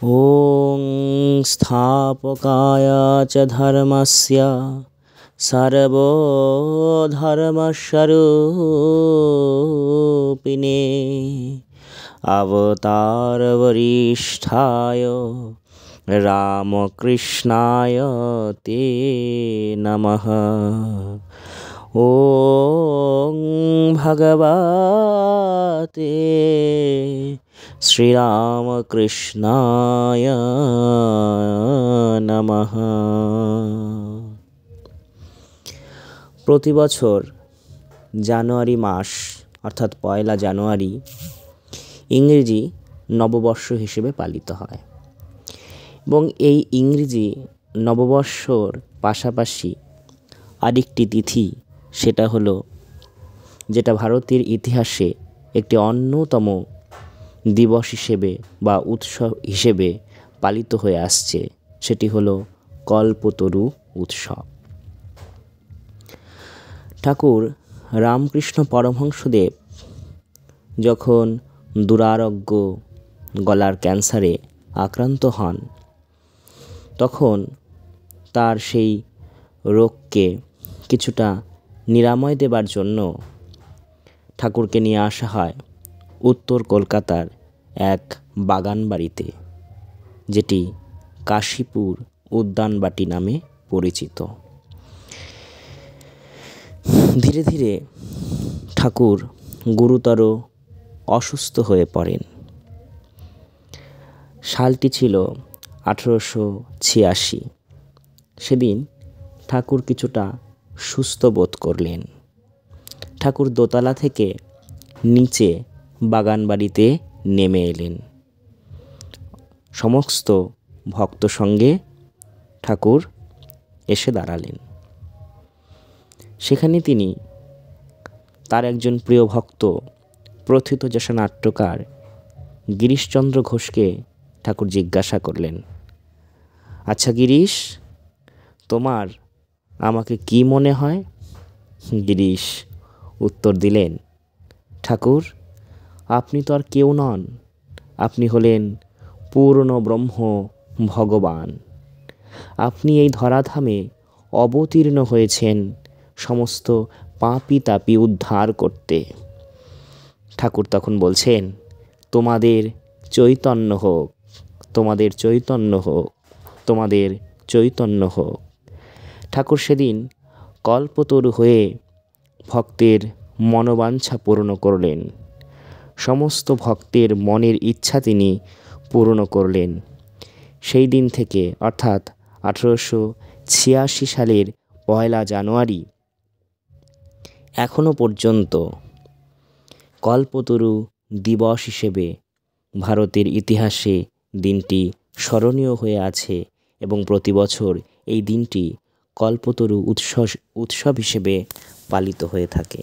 ॐ स्थापकाय च धर्मस्य सर्वधर्मस्वरूपिणे अवतारवरिष्ठाय रामकृष्णाय ते नमः। ॐ भगवते শ্রীরামকৃষ্ণায় নমঃ। প্রতি বছর জানুয়ারি মাস অর্থাৎ 1 জানুয়ারি ইংরেজি নববর্ষ হিসেবে পালিত হয় এবং এই ইংরেজি নববর্ষর পাশাপাশি আরেকটি তিথি, সেটা হলো যেটা ভারতের ইতিহাসে একটি অন্যতম দিবস হিসেবে বা উৎসব হিসেবে পালিত হয়ে আসছে, সেটি হলো কল্পতরু উৎসব। ঠাকুর রামকৃষ্ণ পরমহংসদেব যখন দুরারোগ্য গলার ক্যান্সারে আক্রান্ত হন, তখন তার সেই রোগকে কিছুটা নিরাময় দেবার জন্য ঠাকুরকে নিয়ে আসা হয় উত্তর কলকাতার এক বাগান বাড়িতে, যেটি কাশীপুর উদ্যানবাটি নামে পরিচিত। ধীরে ধীরে ঠাকুর গুরুতর অসুস্থ হয়ে পড়েন। সালটি ছিল 1886। সেদিন ঠাকুর কিছুটা সুস্থ বোধ করলেন। ঠাকুর দোতলা থেকে নিচে বাগান বাড়িতে নেমে এলেন। সমস্ত ভক্ত সঙ্গে ঠাকুর এসে দাঁড়ালেন। সেখানে তিনি তার একজন প্রিয় ভক্ত প্রথিতযশা নাট্যকার গিরিশচন্দ্র ঘোষকে ঠাকুর জিজ্ঞাসা করলেন, আচ্ছা গিরিশ, তোমার আমাকে কি মনে হয়? গিরিশ উত্তর দিলেন, ঠাকুর, আপনি তো আর কেউ নন, আপনি হলেন পূর্ণ ব্রহ্ম ভগবান। আপনি এই ধরাধামে অবতীর্ণ হয়েছেন সমস্ত পাপী তাপী উদ্ধার করতে। ঠাকুর তখন বলছেন, তোমাদের চৈতন্য হোক, তোমাদের চৈতন্য হোক, তোমাদের চৈতন্য হোক। ঠাকুর সেদিন কল্পতরু হয়ে ভক্তের মনোবাঞ্ছা পূর্ণ করলেন। সমস্ত ভক্তের মনের ইচ্ছা তিনি পূর্ণ করলেন। সেই দিন থেকে অর্থাৎ 1886 সালের 1 জানুয়ারি এখনো পর্যন্ত কল্পতরু দিবস হিসেবে ভারতের ইতিহাসে দিনটি স্মরণীয় হয়ে আছে এবং প্রতি বছর এই দিনটি কল্পতরু উৎসব হিসেবে পালিত হয়ে থাকে।